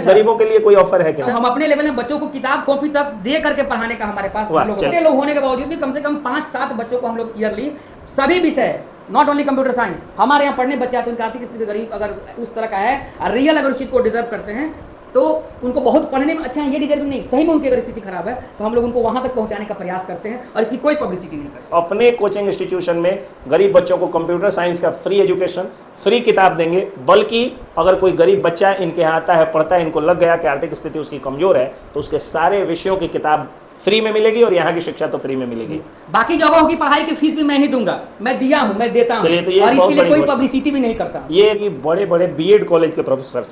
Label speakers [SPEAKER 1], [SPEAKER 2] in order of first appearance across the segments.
[SPEAKER 1] गरीबों के लिए कोई ऑफर है क्या?
[SPEAKER 2] हम अपने लेवल में बच्चों को किताब कॉपी तक दे करके पढ़ाने का हमारे पास लोग होने के बावजूद भी कम से कम 5-7 बच्चों को हम लोग ईयरली सभी विषय, नॉट ओनली कंप्यूटर साइंस, हमारे यहाँ पढ़ने बच्चे आते हैं, उनकी आर्थिक स्थिति गरीब अगर उस तरह का है, रियल अगर उस चीज़ को डिजर्व करते हैं तो उनको बहुत पढ़ने में अच्छा है, ये डिजर्विंग नहीं, सही में उनकी अगर स्थिति खराब है तो हम लोग उनको वहां तक पहुंचाने का प्रयास करते हैं और इसकी कोई पब्लिसिटी नहीं करते।
[SPEAKER 1] अपने कोचिंग इंस्टीट्यूशन में गरीब बच्चों को कंप्यूटर साइंस का फ्री एजुकेशन, फ्री किताब देंगे, बल्कि अगर कोई गरीब बच्चा इनके यहाँ आता है, पढ़ता है, इनको लग गया कि आर्थिक स्थिति उसकी कमजोर है, तो उसके सारे विषयों की किताब फ्री में मिलेगी और यहाँ की शिक्षा तो फ्री में मिलेगी।
[SPEAKER 2] बाकी जगहों की पढ़ाई की फीस भी मैं ही दूंगा, मैं दिया हूँ, मैं देता हूँ,
[SPEAKER 1] तो
[SPEAKER 2] और इसके लिए कोई पब्लिसिटी भी नहीं करता।
[SPEAKER 1] ये कि बड़े बड़े बीएड कॉलेज के प्रोफेसर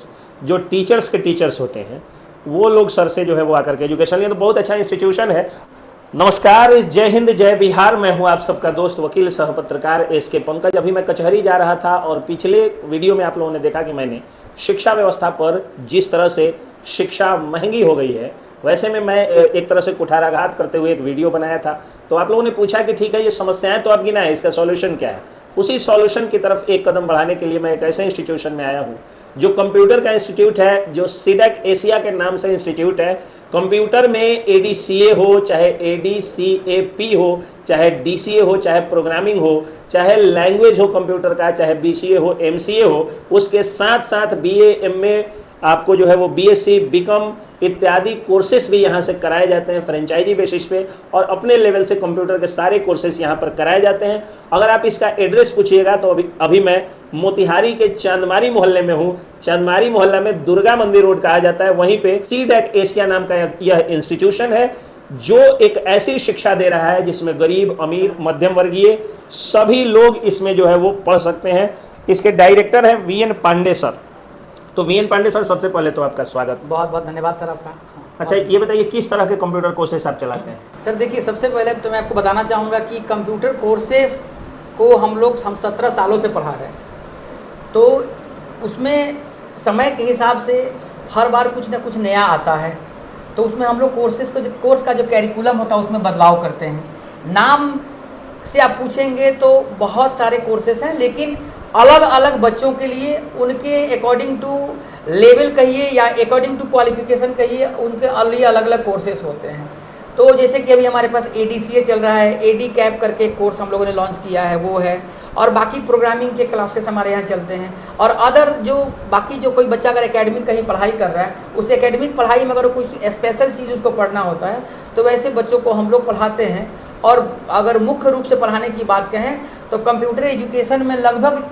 [SPEAKER 1] जो टीचर्स के टीचर्स होते हैं, वो लोग सर से जो है वो आकर के एजुकेशन लिए, तो बहुत अच्छा इंस्टीट्यूशन है। नमस्कार, जय हिंद, जय बिहार। मैं हूं आप सबका दोस्त वकील सह पत्रकार एसके पंकज। अभी मैं कचहरी जा रहा था और पिछले वीडियो में आप लोगों ने देखा कि मैंने शिक्षा व्यवस्था पर जिस तरह से शिक्षा महंगी हो गई है, वैसे में मैं एक तरह से कुठाराघात करते हुए एक वीडियो बनाया था। तो आप लोगों ने पूछा कि ठीक है, ये समस्याएं तो आप गिनाएं, इसका सॉल्यूशन क्या है। उसी सॉल्यूशन की तरफ एक कदम बढ़ाने के लिए मैं एक ऐसे इंस्टीट्यूशन में आया हूँ जो कंप्यूटर का इंस्टीट्यूट है, जो सीडेक एशिया के नाम से इंस्टीट्यूट है। कंप्यूटर में एडीसीए हो, चाहे एडीसीएपी हो, चाहे डीसीए हो, चाहे प्रोग्रामिंग हो, चाहे लैंग्वेज हो कंप्यूटर का, चाहे बीसीए हो, एमसीए हो, उसके साथ साथ बीए, एमए, आपको जो है वो बीएससी, बीकॉम इत्यादि कोर्सेस भी यहाँ से कराए जाते हैं फ्रेंचाइजी बेसिस पे, और अपने लेवल से कंप्यूटर के सारे कोर्सेस यहाँ पर कराए जाते हैं। अगर आप इसका एड्रेस पूछिएगा तो अभी मैं मोतिहारी के चांदमारी मोहल्ले में हूँ। चांदमारी मोहल्ला में दुर्गा मंदिर रोड कहा जाता है, वहीं पे सीडेक एशिया नाम का यह इंस्टीट्यूशन है जो एक ऐसी शिक्षा दे रहा है जिसमें गरीब, अमीर, मध्यम वर्गीय सभी लोग इसमें जो है वो पढ़ सकते हैं। इसके डायरेक्टर हैं वीएन पांडे सर। तो वीएन पांडे सर, सबसे पहले तो आपका स्वागत।
[SPEAKER 2] बहुत बहुत धन्यवाद सर आपका।
[SPEAKER 1] अच्छा, ये बताइए किस तरह के कंप्यूटर कोर्सेस आप चलाते हैं?
[SPEAKER 2] सर देखिए, सबसे पहले तो मैं आपको बताना चाहूँगा कि कंप्यूटर कोर्सेस को हम 17 सालों से पढ़ा रहे हैं, तो उसमें समय के हिसाब से हर बार कुछ ना कुछ नया आता है, तो उसमें हम लोग कोर्स का जो कैरिकुलम होता है उसमें बदलाव करते हैं। नाम से आप पूछेंगे तो बहुत सारे कोर्सेस हैं, लेकिन अलग अलग बच्चों के लिए उनके अकॉर्डिंग टू लेवल कहिए या अकॉर्डिंग टू क्वालिफिकेशन कहिए, उनके लिए अलग अलग कोर्सेस होते हैं। तो जैसे कि अभी हमारे पास एडीसीए चल रहा है, एडी कैप करके कोर्स हम लोगों ने लॉन्च किया है, वो है, और बाकी प्रोग्रामिंग के क्लासेस हमारे यहाँ चलते हैं। और अदर जो बाकी जो कोई बच्चा अगर एकेडमिक कहीं पढ़ाई कर रहा है, उस एकेडमिक पढ़ाई में अगर कुछ स्पेशल चीज़ उसको पढ़ना होता है तो वैसे बच्चों को हम लोग पढ़ाते हैं। और अगर मुख्य रूप से पढ़ाने की बात कहें तो कंप्यूटर एजुकेशन में लगभग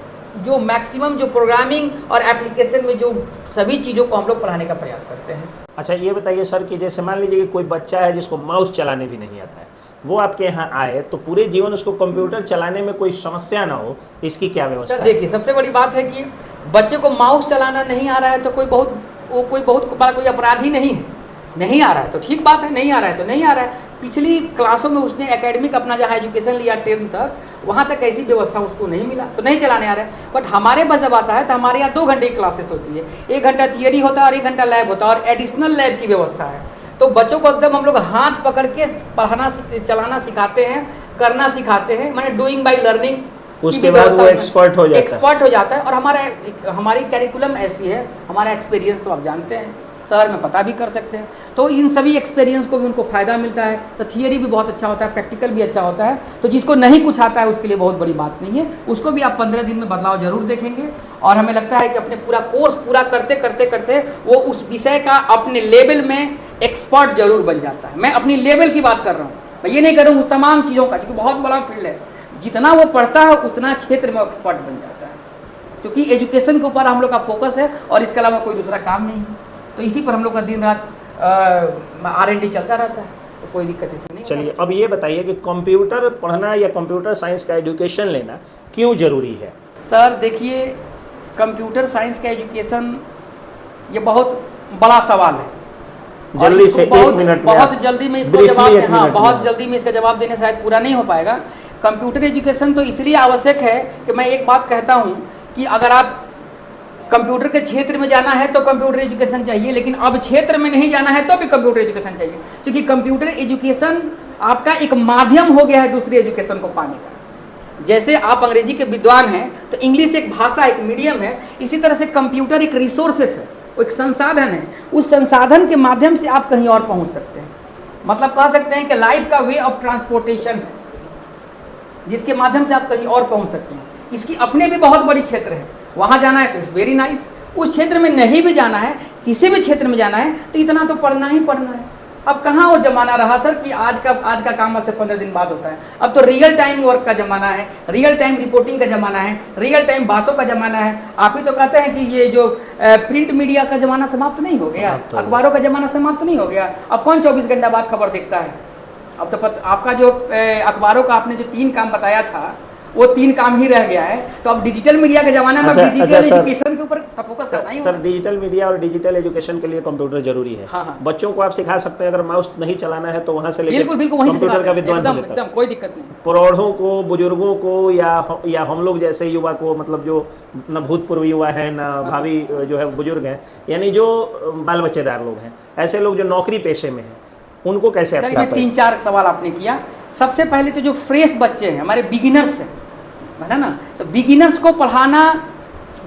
[SPEAKER 2] जो मैक्सिमम जो प्रोग्रामिंग और एप्लीकेशन में जो सभी चीज़ों को हम लोग पढ़ाने का प्रयास करते हैं।
[SPEAKER 1] अच्छा, ये बताइए सर कि जैसे मान लीजिए कि कोई बच्चा है जिसको माउस चलाने भी नहीं आता है, वो आपके यहाँ आए तो पूरे जीवन उसको कंप्यूटर चलाने में कोई समस्या ना हो, इसकी क्या व्यवस्था है?
[SPEAKER 2] सर देखिए, सबसे बड़ी बात है कि बच्चे को माउस चलाना नहीं आ रहा है तो कोई बहुत बड़ा कोई अपराध ही नहीं है। नहीं आ रहा है तो ठीक बात है, नहीं आ रहा है तो नहीं आ रहा है। पिछली क्लासों में उसने एकेडमिक अपना जहाँ एजुकेशन लिया 10th तक, वहाँ तक ऐसी व्यवस्था उसको नहीं मिला तो नहीं चलाने आ रहा है। बट हमारे पास जब आता है तो हमारे यहाँ 2 घंटे की क्लासेस होती है, 1 घंटा थियरी होता है और 1 घंटा लैब होता है, और एडिशनल लैब की व्यवस्था है। तो बच्चों को एकदम हम लोग हाथ पकड़ के पढ़ाना चलाना सिखाते हैं, करना सिखाते हैं, माने डूइंग बाई लर्निंग।
[SPEAKER 1] उसके बाद वो एक्सपर्ट हो जाता है।
[SPEAKER 2] और हमारी कैरिकुलम ऐसी है, हमारा एक्सपीरियंस तो आप जानते हैं, शहर में पता भी कर सकते हैं, तो इन सभी एक्सपीरियंस को भी उनको फ़ायदा मिलता है। तो थियरी भी बहुत अच्छा होता है, प्रैक्टिकल भी अच्छा होता है। तो जिसको नहीं कुछ आता है उसके लिए बहुत बड़ी बात नहीं है, उसको भी आप 15 दिन में बदलाव जरूर देखेंगे। और हमें लगता है कि अपने पूरा कोर्स पूरा करते करते करते वो उस विषय का अपने लेवल में एक्सपर्ट जरूर बन जाता है। मैं अपनी लेवल की बात कर रहा हूँ, मैं ये नहीं कर रहा हूँ उस तमाम चीज़ों का, क्योंकि बहुत बड़ा फील्ड है। जितना वो पढ़ता है उतना क्षेत्र में एक्सपर्ट बन जाता है, क्योंकि एजुकेशन के ऊपर हम लोग का फोकस है और इसके अलावा कोई दूसरा काम नहीं है। तो इसी पर हम लोग का दिन रात R&D चलता रहता है, तो कोई दिक्कत इसमें नहीं।
[SPEAKER 1] चलिए, अब ये बताइए कि कंप्यूटर पढ़ना या कंप्यूटर साइंस का एजुकेशन लेना क्यों जरूरी है?
[SPEAKER 2] सर देखिए, कंप्यूटर साइंस का एजुकेशन ये बहुत बड़ा सवाल है।
[SPEAKER 1] जल्दी से
[SPEAKER 2] बहुत जल्दी में इसको जवाब बहुत जल्दी में इसका जवाब देने शायद पूरा नहीं हो पाएगा। कंप्यूटर एजुकेशन तो इसलिए आवश्यक है कि मैं एक बात कहता हूँ कि अगर आप कंप्यूटर के क्षेत्र में जाना है तो कंप्यूटर एजुकेशन चाहिए, लेकिन अब क्षेत्र में नहीं जाना है तो भी कंप्यूटर एजुकेशन चाहिए, क्योंकि कंप्यूटर एजुकेशन आपका एक माध्यम हो गया है दूसरी एजुकेशन को पाने का। जैसे आप अंग्रेजी के विद्वान हैं तो इंग्लिश एक भाषा, एक मीडियम है, इसी तरह से कंप्यूटर एक रिसोर्सेस है। वो एक संसाधन है, उस संसाधन के माध्यम से आप कहीं और पहुंच सकते हैं। मतलब कह सकते हैं कि लाइफ का वे ऑफ ट्रांसपोर्टेशन है, जिसके माध्यम से आप कहीं और पहुंच सकते हैं। इसकी अपने भी बहुत बड़ी क्षेत्र है, वहाँ जाना है तो इट्स वेरी नाइस, उस क्षेत्र में नहीं भी जाना है, किसी भी क्षेत्र में जाना है तो इतना तो पढ़ना ही पढ़ना है। अब कहाँ वो ज़माना रहा सर कि आज का काम आज से 15 दिन बाद होता है। अब तो रियल टाइम वर्क का ज़माना है, रियल टाइम रिपोर्टिंग का ज़माना है, रियल टाइम बातों का ज़माना है। आप ही तो कहते हैं कि ये जो प्रिंट मीडिया का ज़माना समाप्त नहीं हो गया, अखबारों का ज़माना समाप्त नहीं हो गया। अब कौन 24 घंटा बाद खबर देखता है? अब तो आपका जो अखबारों का आपने जो 3 काम बताया था वो 3 काम ही रह गया है। तो अब डिजिटल मीडिया के ज़माना में डिजिटल एजुकेशन के ऊपर फोकस करना ही
[SPEAKER 1] सर, डिजिटल मीडिया और डिजिटल एजुकेशन के लिए कंप्यूटर जरूरी है।
[SPEAKER 2] हाँ।
[SPEAKER 1] बच्चों को आप सिखा सकते हैं, अगर माउस नहीं चलाना है तो वहाँ से लेकर
[SPEAKER 2] बिल्कुल वहीं से
[SPEAKER 1] कंप्यूटर का विद्वान बन
[SPEAKER 2] एकदम कोई दिक्कत नहीं।
[SPEAKER 1] प्रौढ़ों को, बुजुर्गों को या हम लोग जैसे युवा को, मतलब जो न भूतपूर्व युवा है न भावी जो है बुजुर्ग हैं, यानी जो बाल बच्चेदार लोग हैं, ऐसे लोग जो नौकरी पेशे में हैं, उनको कैसे आप सिखा पाएं?
[SPEAKER 2] 3-4 सवाल आपने किया। सबसे पहले तो जो फ्रेश बच्चे हैं, हमारे बिगिनर्स हैं, है ना, तो बिगिनर्स को पढ़ाना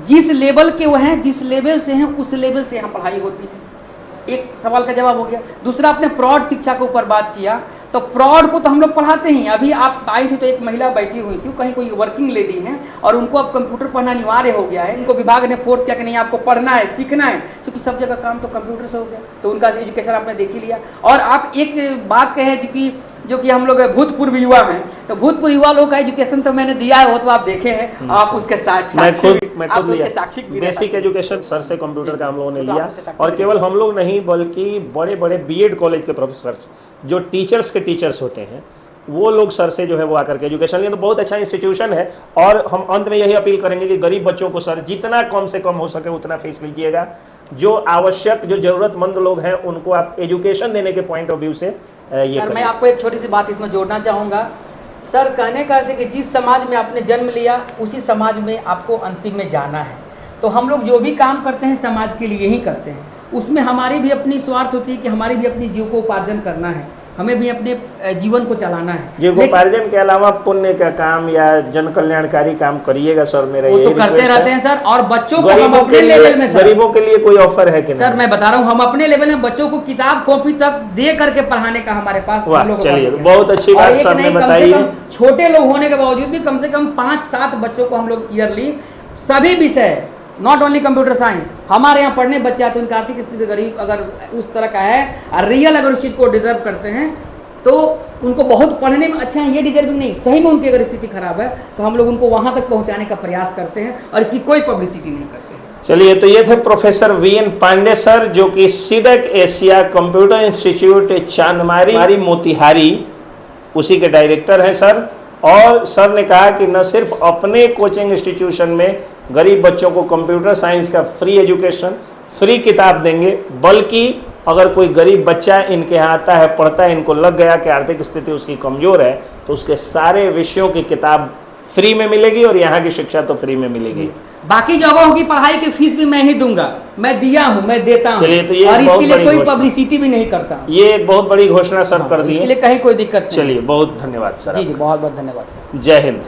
[SPEAKER 2] जिस लेवल के वो हैं, जिस लेवल से हैं उस लेवल से यहाँ पढ़ाई होती है। एक सवाल का जवाब हो गया। दूसरा, आपने प्रौढ़ शिक्षा के ऊपर बात किया, तो प्रौढ़ को तो हम लोग पढ़ाते हैं। अभी आप आई थी तो एक महिला बैठी हुई थी, कहीं कोई वर्किंग लेडी है और उनको अब कंप्यूटर पढ़ना अनिवार्य हो गया है। इनको विभाग ने फोर्स किया कि नहीं आपको पढ़ना है, सीखना है, क्योंकि सब जगह काम तो कंप्यूटर से हो गया, तो उनका एजुकेशन आपने देख ही लिया। और आप एक बात कहें जो कि हम लोग भूतपूर्व युवा हैं, तो भूतपूर्व युवा लोग का एजुकेशन तो मैंने दिया है, वो तो आप देखे हैं, आप उसके साक्षी
[SPEAKER 1] बेसिक एजुकेशन सर से कंप्यूटर का हम लोगों ने लिया। और केवल हम लोग नहीं बल्कि बड़े बड़े बीएड कॉलेज के प्रोफेसर जो टीचर्स के टीचर्स होते हैं, वो लोग सर से जो है वो आकर के एजुकेशन लिए। तो बहुत अच्छा इंस्टीट्यूशन है। और हम अंत में यही अपील करेंगे कि गरीब बच्चों को सर जितना कम से कम हो सके उतना फीस लीजिएगा। जो आवश्यक, जो जरूरतमंद लोग हैं उनको आप एजुकेशन देने के पॉइंट ऑफ व्यू से ये
[SPEAKER 2] सर, मैं आपको एक छोटी सी बात इसमें जोड़ना चाहूँगा। सर, कहने का अर्थ है कि जिस समाज में आपने जन्म लिया उसी समाज में आपको अंतिम में जाना है। तो हम लोग जो भी काम करते हैं समाज के लिए ही करते हैं। उसमें हमारी भी अपनी स्वार्थ होती है कि हमारी भी अपनी जीविकोपार्जन करना है, हमें भी अपने जीवन को चलाना है।
[SPEAKER 1] जीविकोपार्जन के अलावा पुण्य का काम या जन कल्याणकारी काम करिएगा सर। मेरा
[SPEAKER 2] वो तो करते रहते हैं सर। और बच्चों को हम अपने लेवल में,
[SPEAKER 1] गरीबों के लिए कोई ऑफर है कि नहीं?
[SPEAKER 2] सर मैं बता रहा हूँ, हम अपने लेवल में बच्चों को किताब कॉपी तक दे करके पढ़ाने का हमारे पास।
[SPEAKER 1] चलिए, बहुत अच्छी बात सर ने बताई है।
[SPEAKER 2] छोटे लोग होने के बावजूद भी कम से कम 5-7 बच्चों को हम लोग ईयरली सभी विषय, नॉट ओनली कंप्यूटर साइंस, हमारे यहाँ पढ़ने बच्चे आते हैं। उनका आर्थिक स्थिति गरीब अगर उस तरह का है और रियल अगर उस चीज़ को डिजर्व करते हैं तो उनको बहुत पढ़ने में अच्छा है, ये डिजर्विंग नहीं, सही में उनकी अगर स्थिति खराब है तो हम लोग उनको वहाँ तक पहुँचाने का प्रयास करते हैं और इसकी कोई पब्लिसिटी नहीं करते हैं।
[SPEAKER 1] चलिए, तो ये थे प्रोफेसर वीएन पांडे सर, जो कि सीडेक एशिया कंप्यूटर इंस्टीट्यूट चांदमारी मोतिहारी उसी के डायरेक्टर हैं सर। और सर ने कहा कि न सिर्फ अपने कोचिंग इंस्टीट्यूशन में गरीब बच्चों को कंप्यूटर साइंस का फ्री एजुकेशन, फ्री किताब देंगे, बल्कि अगर कोई गरीब बच्चा इनके यहाँ आता है, पढ़ता है, इनको लग गया कि आर्थिक स्थिति उसकी कमज़ोर है, तो उसके सारे विषयों की किताब फ्री में मिलेगी और यहाँ की शिक्षा तो फ्री में मिलेगी।
[SPEAKER 2] बाकी जगहों की पढ़ाई की फीस भी मैं ही दूंगा, मैं दिया हूँ, मैं देता हूँ।
[SPEAKER 1] चलिए, तो ये
[SPEAKER 2] और इसके लिए कोई पब्लिसिटी भी नहीं करता।
[SPEAKER 1] ये एक बहुत बड़ी घोषणा सर कर दी है,
[SPEAKER 2] इसके लिए कहीं कोई दिक्कत नहीं।
[SPEAKER 1] चलिए, बहुत धन्यवाद सर।
[SPEAKER 2] जी, बहुत बहुत धन्यवाद सर।
[SPEAKER 1] जय हिंद।